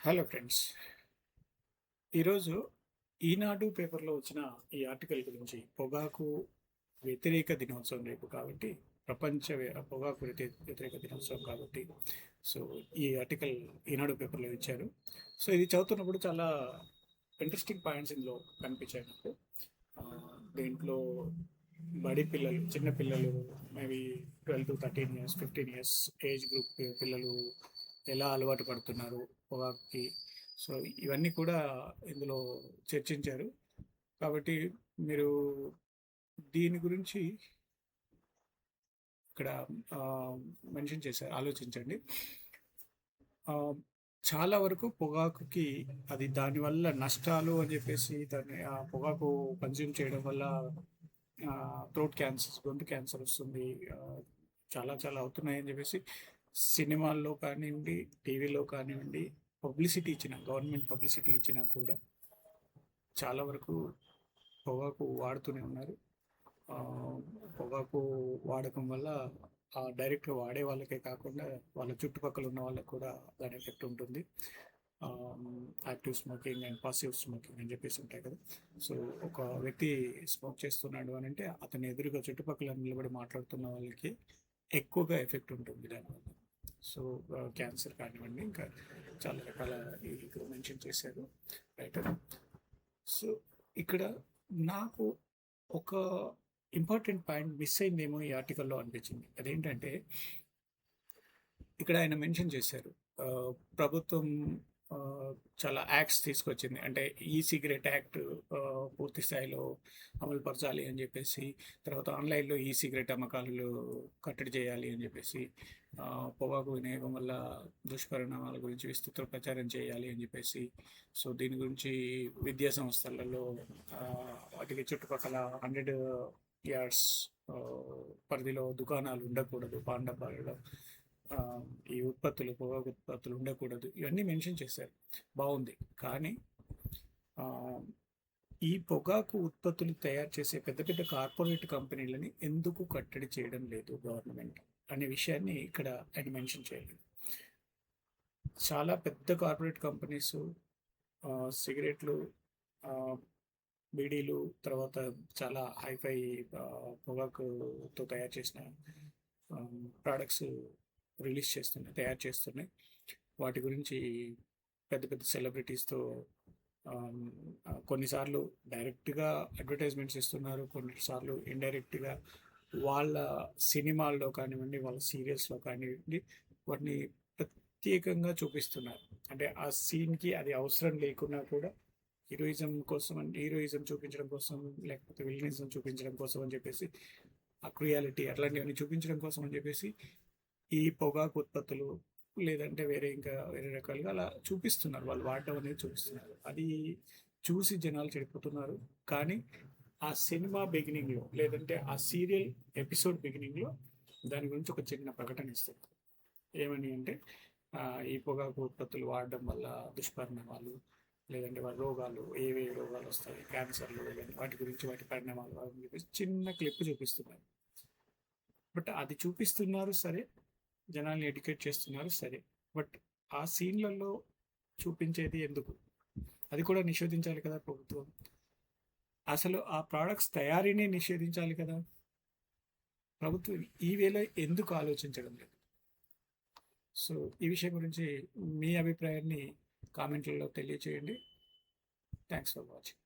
Hello friends. ఈరోజు ఈనాడు పేపర్లో వచ్చిన ఈ ఆర్టికల్ గురించి పొగాకు వ్యతిరేక దినోత్సవం రేపు కాబట్టి పొగాకు వ్యతిరేక దినోత్సవం కాబట్టి సో ఈ ఆర్టికల్ ఈనాడు పేపర్లో ఇచ్చారు. సో ఇది చదువుతున్నప్పుడు చాలా ఇంట్రెస్టింగ్ పాయింట్స్ ఇందులో కనిపించాయి నాకు. దీంట్లో బడి పిల్లలు, చిన్న పిల్లలు, maybe 12 to 13 years, 15 years age group పిల్లలు ఎలా అలవాటు పడుతున్నారు పొగాకుకి. సో ఇవన్నీ కూడా ఇందులో చర్చించారు. కాబట్టి మీరు దీని గురించి ఇక్కడ మెన్షన్ చేశారు, ఆలోచించండి. చాలా వరకు పొగాకుకి అది దానివల్ల నష్టాలు అని చెప్పేసి దాన్ని ఆ పొగాకు కన్జ్యూమ్ చేయడం వల్ల థ్రోట్ క్యాన్సర్, గొంతు క్యాన్సర్ వస్తుంది, చాలా చాలా అవుతున్నాయి అని చెప్పేసి సినిమాల్లో కానివ్వండి, టీవీలో కానివ్వండి, గవర్నమెంట్ పబ్లిసిటీ ఇచ్చినా కూడా చాలా వరకు పొగాకు వాడుతూనే ఉన్నారు. పొగాకు వాడకం వల్ల డైరెక్ట్గా వాడే వాళ్ళకే కాకుండా వాళ్ళ చుట్టుపక్కల ఉన్న వాళ్ళకి కూడా దాని ఎఫెక్ట్ ఉంటుంది. Active smoking and passive smoking అని చెప్పేసి ఉంటాయి కదా. సో ఒక వ్యక్తి స్మోక్ చేస్తున్నాడు అని అంటే అతని ఎదురుగా చుట్టుపక్కల నిలబడి మాట్లాడుతున్న వాళ్ళకి ఎక్కువగా ఎఫెక్ట్ ఉంటుంది దానివల్ల. సో క్యాన్సర్ కానివ్వండి, ఇంకా చాలా రకాల ఇక్కడ మెన్షన్ చేశారు, రైట్. సో ఇక్కడ నాకు ఒక ఇంపార్టెంట్ పాయింట్ మిస్ అయిందేమో ఈ ఆర్టికల్లో అనిపించింది. అదేంటంటే ఇక్కడ ఆయన మెన్షన్ చేశారు, ప్రభుత్వం చాలా యాక్ట్స్ తీసుకొచ్చింది. అంటే ఈ సిగరెట్ యాక్ట్ పూర్తి స్థాయిలో అమలు పరచాలి అని చెప్పేసి, తర్వాత ఆన్లైన్లో ఈ సిగరెట్ అమ్మకాలు కట్టడి చేయాలి అని చెప్పేసి, పొగాకు వినియోగం వల్ల దుష్పరిణామాల గురించి విస్తృత ప్రచారం చేయాలి అని చెప్పేసి. సో దీని గురించి విద్యా సంస్థలలో వాటికి చుట్టుపక్కల 100 yards పరిధిలో దుకాణాలు ఉండకూడదు, పాన్ డబ్బాలలో ఈ పొగాకు ఉత్పత్తులు ఉండకూడదు, ఇవన్నీ మెన్షన్ చేశారు. బాగుంది. కానీ ఈ పొగాకు ఉత్పత్తులు తయారు చేసే పెద్ద పెద్ద కార్పొరేట్ కంపెనీలని ఎందుకు కట్టడి చేయడం లేదు గవర్నమెంట్ అనే విషయాన్ని ఇక్కడ ఆయన మెన్షన్ చేయలేదు. చాలా పెద్ద కార్పొరేట్ కంపెనీస్ సిగరెట్లు, బీడీలు, తర్వాత చాలా హైఫై పొగాకుతో తయారు చేసిన ప్రోడక్ట్స్ తయారు చేస్తున్నాయి. వాటి గురించి పెద్ద పెద్ద సెలబ్రిటీస్తో కొన్నిసార్లు డైరెక్ట్గా అడ్వర్టైజ్మెంట్స్ ఇస్తున్నారు, కొన్నిసార్లు ఇండైరెక్ట్గా వాళ్ళ సినిమాల్లో కానివ్వండి, వాళ్ళ సీరియల్స్లో కానివ్వండి, వాటిని ప్రత్యేకంగా చూపిస్తున్నారు. అంటే ఆ సీన్కి అది అవసరం లేకున్నా కూడా హీరోయిజం చూపించడం కోసం, లేకపోతే విలనిజం చూపించడం కోసం అని చెప్పేసి, ఆ క్రియాలిటీ అట్లాంటివన్నీ చూపించడం కోసం అని చెప్పేసి ఈ పొగాకు ఉత్పత్తులు లేదంటే వేరే రకాలుగా అలా చూపిస్తున్నారు, వాళ్ళు వాడటం అనేది చూపిస్తున్నారు. అది చూసి జనాలు చెడిపోతున్నారు. కానీ ఆ సినిమా బిగినింగ్లో లేదంటే ఆ సీరియల్ ఎపిసోడ్ బిగినింగ్లో దాని గురించి ఒక చిన్న ప్రకటన ఇస్తారు. ఏమని అంటే ఈ పొగాకు ఉత్పత్తులు వాడడం వల్ల దుష్పరిణామాలు, లేదంటే వాళ్ళ రోగాలు, ఏవే రోగాలు వస్తాయి, క్యాన్సర్లు, వాటి గురించి, వాటి పరిణామాలు అని చెప్పేసి చిన్న క్లిప్ చూపిస్తున్నారు. బట్ అది చూపిస్తున్నారు సరే, జనాల్ని ఎడ్యుకేట్ చేస్తున్నారు సరే, బట్ ఆ సీన్లలో చూపించేది ఎందుకు? అది కూడా నిషేధించాలి కదా ప్రభుత్వం. అసలు ఆ ప్రోడక్ట్స్ తయారీని నిషేధించాలి కదా ప్రభుత్వం. ఈ వేళ ఎందుకు ఆలోచించడం లేదు? సో ఈ విషయం గురించి మీ అభిప్రాయాన్ని కామెంట్లలో తెలియచేయండి. Thanks for watching.